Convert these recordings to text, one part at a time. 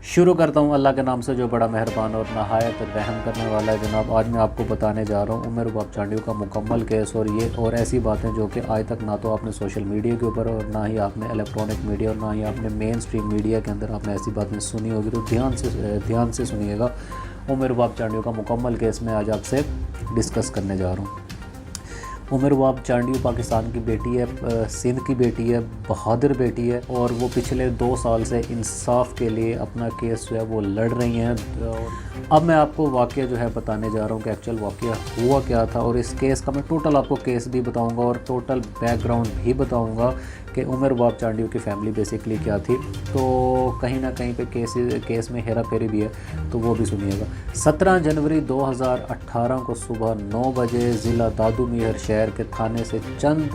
शुरू करता हूँ अल्लाह के नाम से जो बड़ा मेहरबान और नहायत रहम करने वाला है। जनाब, आज मैं आपको बताने जा रहा हूँ उमर बाप चांडियों का मुकम्मल केस और ऐसी बातें जो कि आज तक ना तो आपने सोशल मीडिया के ऊपर और ना ही आपने इलेक्ट्रॉनिक मीडिया और ना ही आपने मेन स्ट्रीम मीडिया के अंदर आपने ऐसी बातें सुनी होगी। तो ध्यान से सुनिएगा। उमर बाप चांडियों का मुकम्मल केस मैं आज आपसे डिस्कस करने जा रहा हूँ। उमर बाप चांडियो पाकिस्तान की बेटी है, सिंध की बेटी है, बहादुर बेटी है और वो पिछले 2 साल से इंसाफ के लिए अपना केस जो है वो लड़ रही हैं। अब मैं आपको वाक़या जो है बताने जा रहा हूँ कि एक्चुअल वाक़या हुआ क्या था, और इस केस का मैं टोटल आपको केस भी बताऊँगा और टोटल बैकग्राउंड भी बताऊँगा कि उमर बाप चांडियो की फ़ैमिली बेसिकली क्या थी। तो कहीं ना कहीं पे केस में हेरा फेरी भी है, तो वो भी सुनिएगा। 17 जनवरी 2018 को सुबह 9 बजे ज़िला दादू मीर शहर के थाने से चंद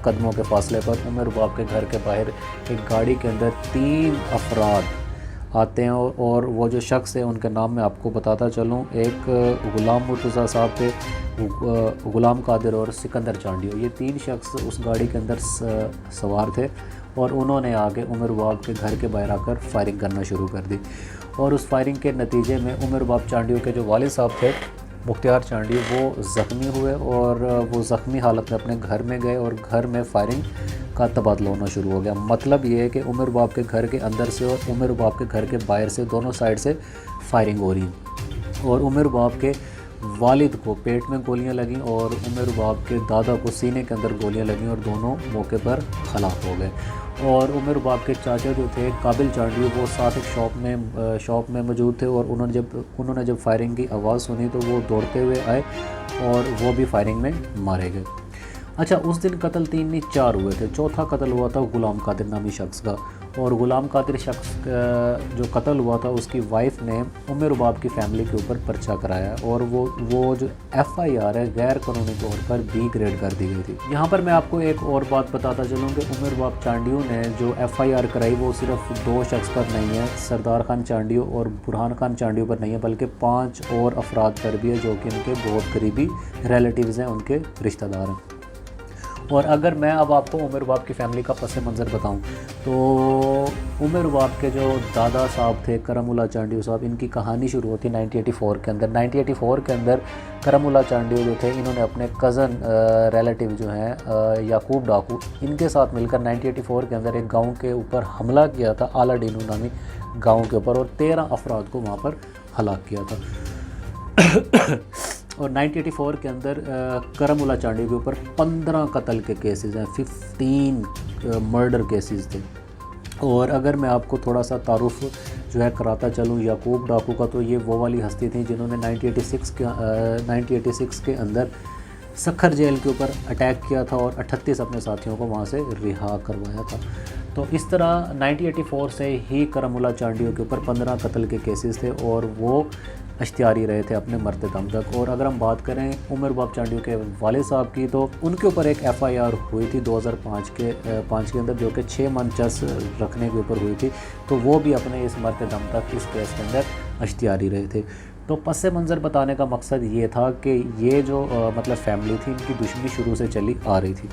कदमों के फासले पर उमर बाप के घर के बाहर एक गाड़ी के अंदर 3 अफराद आते हैं और वो जो शख्स है उनके नाम मैं आपको बताता चलूँ। एक ग़ुलाम मुर्तज़ा साहब थे, ग़ुलाम कादिर और सिकंदर चांडियो। ये 3 शख्स उस गाड़ी के अंदर सवार थे और उन्होंने आके उमर बाप के घर के बाहर आकर फायरिंग करना शुरू कर दी। और उस फायरिंग के नतीजे में उमर बाप चांडियो के जो वालिद साहब थे मुख्तियार चांडियो, वो ज़ख्मी हुए और वो ज़ख्मी हालत में अपने घर में गए और घर में फायरिंग का तबादला होना शुरू हो गया। मतलब ये है कि उमर बाप के घर के अंदर से और उमर बाप के घर के बाहर से दोनों साइड से फायरिंग हो रही है। और उमर बाप के वालिद को पेट में गोलियां लगीं और उमर बाप के दादा को सीने के अंदर गोलियां लगीं और दोनों मौके पर हलाक हो गए। और उमर बाप के चाचा जो थे काबिल चांडियो, वो साथ एक शॉप में मौजूद थे और उन्होंने जब फायरिंग की आवाज़ सुनी तो वो दौड़ते हुए आए और वो भी फायरिंग में मारे गए। अच्छा, उस दिन कत्ल 3 नहीं 4 हुए थे। चौथा कत्ल हुआ था ग़ुलाम कादिर नामी शख्स का, और ग़ुलाम कादिर शख्स का जो कत्ल हुआ था उसकी वाइफ ने उमर बाप की फ़ैमिली के ऊपर पर्चा कराया और वो जो FIR है गैर कानूनी तौर पर B ग्रेड कर दी गई थी। यहाँ पर मैं आपको एक और बात बताता चलूँ कि उमर बाप चांडियो ने जो FIR कराई वो सिर्फ 2 शख्स पर नहीं है, सरदार खान चांडियो और बुरहान खान चांडियो पर नहीं है, बल्कि 5 और अफराद पर भी है जो कि उनके बहुत करीबी रिलेटिव्स हैं, उनके रिश्तेदार हैं। और अगर मैं अब आपको उमर बाप की फ़ैमिली का पस मंज़र बताऊं तो उमर बाप के जो दादा साहब थे करमुल्ला चांडियो साहब, इनकी कहानी शुरू होती 1984 के अंदर। 1984 के अंदर करमुल्ला चांडियो जो थे इन्होंने अपने कज़न रिलेटिव जो हैं याकूब डाकू, इनके साथ मिलकर 1984 के अंदर एक गाँव के ऊपर हमला किया था, आला डीनू नामी गाँव के ऊपर, और 13 अफराद को वहाँ पर हलाक किया था। और 1984 के अंदर करमुल्ला चांडियो के ऊपर 15 कत्ल के केसेस हैं, 15 मर्डर केसेस थे। और अगर मैं आपको थोड़ा सा तारुफ जो है कराता चलूँ याकूब डाकू का, तो ये वो वाली हस्ती थी जिन्होंने 1986 के अंदर सखर जेल के ऊपर अटैक किया था और 38 अपने साथियों को वहाँ से रिहा करवाया था। तो इस तरह 1984 से ही करमुल्ला चांडियो के ऊपर 15 कत्ल के केसेस थे और वो अश्तियारी रहे थे अपने मरते दम तक। और अगर हम बात करें उमर बाप चांडियो के वालिद साहब की, तो उनके ऊपर एक FIR हुई थी 2005 के अंदर, जो कि 6 मन चस रखने के ऊपर हुई थी। तो वो भी अपने इस मरते दम तक इस केस के अंदर अश्तियारी रहे थे। तो पस मंज़र बताने का मकसद ये था कि ये जो मतलब फ़ैमिली थी, इनकी दुश्मनी शुरू से चली आ रही थी।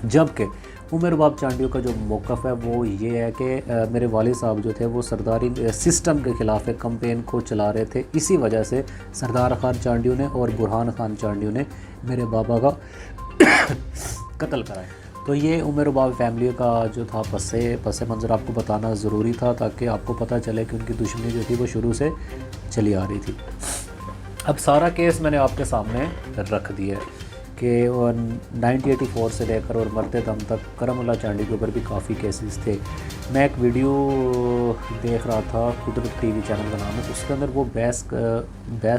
जबकि उमर बाप चांडियो का जो मौक़िफ़ है वो ये है कि मेरे वालिद साहब जो थे वो सरदारी सिस्टम के ख़िलाफ़ एक कैंपेन को चला रहे थे। इसी वजह से सरदार खान चांडियो ने और बुरहान खान चांडियो ने मेरे बाबा का कत्ल कराया। तो ये उमर बाप फैमिली का जो था पस मंज़र आपको बताना ज़रूरी था, ताकि आपको पता चले कि उनकी दुश्मनी जो थी वो शुरू से चली आ रही थी। अब सारा केस मैंने आपके सामने रख दिया है कि 1984 से लेकर और मरते दम तक करमुल्ला चांडियो के ऊपर भी काफ़ी केसेस थे। मैं एक वीडियो देख रहा था, कुदरत TV चैनल का नाम है, उसके अंदर वो बहस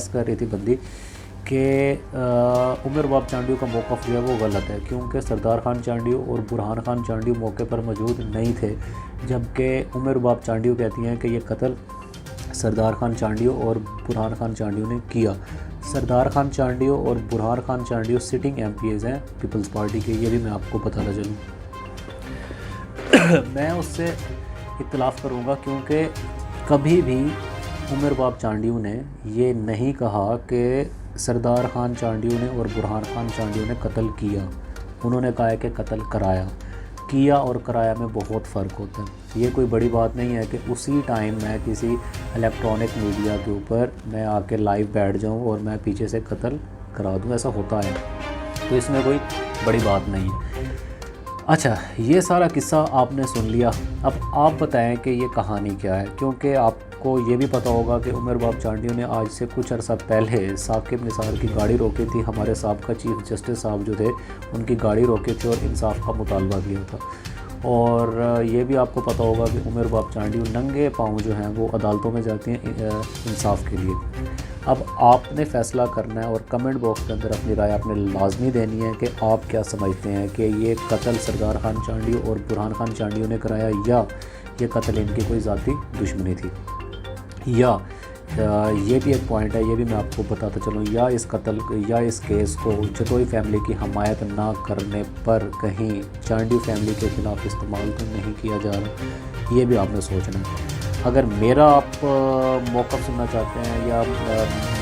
कर रही थी बंदी कि उमर बाप चांडियो का मौक़िफ़ जो है वो गलत है, क्योंकि सरदार खान चांडियो और बुरहान खान चांडियो मौके पर मौजूद नहीं थे, जबकि उमर बाप चांडियो कहती हैं कि ये कत्ल सरदार खान चांडियो और बुरहान खान चांडियो ने किया। सरदार खान चांडियो और बुरहान खान चांडियो सिटिंग MPs हैं पीपल्स पार्टी के, ये भी मैं आपको बताना चलूँ। मैं उससे इख्तिलाफ़ करूँगा, क्योंकि कभी भी उमर बाप चांडियो ने ये नहीं कहा कि सरदार खान चांडियो ने और बुरहान खान चांडियो ने कत्ल किया। उन्होंने कहा है कि कत्ल कराया। کیا اور کرایا میں بہت فرق ہوتا ہے۔ یہ کوئی بڑی بات نہیں ہے کہ اسی ٹائم میں کسی الیکٹرانک میڈیا کے اوپر میں آ کے لائیو بیٹھ جاؤں اور میں پیچھے سے قتل کرا دوں، ایسا ہوتا ہے، تو اس میں کوئی بڑی بات نہیں ہے۔ اچھا، یہ سارا قصہ آپ نے سن لیا، اب آپ بتائیں کہ یہ کہانی کیا ہے، کیونکہ آپ کو یہ بھی پتہ ہوگا کہ عمر باب چانڈیو نے آج سے کچھ عرصہ پہلے ثاقب نثار کی گاڑی روکی تھی، ہمارے سابقہ چیف جسٹس صاحب جو تھے ان کی گاڑی روکی تھی اور انصاف کا مطالبہ کیا تھا، اور یہ بھی آپ کو پتہ ہوگا کہ عمر باب چانڈیو ننگے پاؤں جو ہیں وہ عدالتوں میں جاتی ہیں انصاف کے لیے۔ اب آپ نے فیصلہ کرنا ہے اور کمنٹ باکس کے اندر اپنی رائے آپ نے لازمی دینی ہے کہ آپ کیا سمجھتے ہیں کہ یہ قتل سردار خان چانڈیو اور برہان خان چانڈیو نے کرایا، یا یہ قتل ان کی کوئی ذاتی دشمنی تھی، یا یہ بھی ایک پوائنٹ ہے، یہ بھی میں آپ کو بتاتا چلوں، یا اس قتل یا اس کیس کو جتوئی فیملی کی حمایت نہ کرنے پر کہیں چانڈیو فیملی کے خلاف استعمال تو نہیں کیا جا رہا، یہ بھی آپ نے سوچنا ہے۔ اگر میرا آپ موقف سننا چاہتے ہیں یا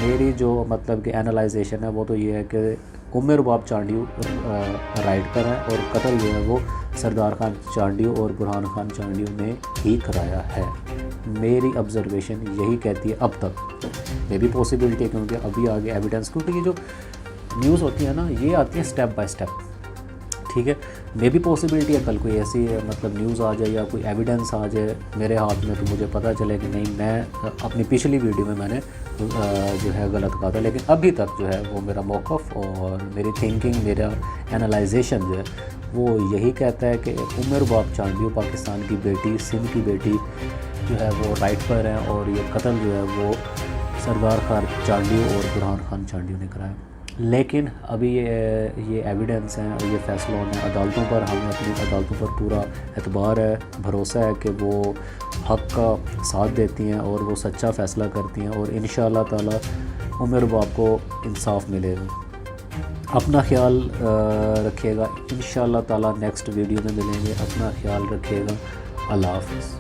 میری جو مطلب کہ اینالائزیشن ہے، وہ تو یہ ہے کہ عمر باب چانڈیو رائٹ پر ہے اور قتل جو ہے وہ سردار خان چانڈیو اور برہان خان چانڈیو نے ہی کرایا ہے۔ میری آبزرویشن یہی کہتی ہے اب تک، میں بھی پاسبلٹی ہے کیونکہ ابھی آگے ایویڈنس، کیونکہ یہ جو نیوز ہوتی ہے نا یہ آتی ہے سٹیپ بائی سٹیپ، ٹھیک ہے، میں بھی پاسبلٹی ہے کل کوئی ایسی مطلب نیوز آ جائے یا کوئی ایویڈنس آ جائے میرے ہاتھ میں تو مجھے پتہ چلے کہ نہیں، میں اپنی پچھلی ویڈیو میں نے جو ہے غلط کہا تھا، لیکن ابھی تک جو ہے وہ میرا موقف اور میری تھنکنگ، میرا اینالائزیشن جو ہے وہ یہی کہتا ہے کہ عمر باب چانڈیو پاکستان کی بیٹی، سندھ کی بیٹی جو ہے وہ رائٹ پر ہیں، اور یہ قتل جو ہے وہ سردار خان چانڈیو اور برہان خان چانڈیو نے کرایا۔ لیکن ابھی یہ ایویڈنس ہیں اور یہ فیصلہ ہونا ہے عدالتوں پر، ہمیں اپنی عدالتوں پر پورا اعتبار ہے، بھروسہ ہے کہ وہ حق کا ساتھ دیتی ہیں اور وہ سچا فیصلہ کرتی ہیں، اور انشاءاللہ تعالی عمر باب کو انصاف ملے گا۔ اپنا خیال رکھیے گا، انشاءاللہ تعالی نیکسٹ ویڈیو میں ملیں گے، اپنا خیال رکھیے گا، اللہ حافظ۔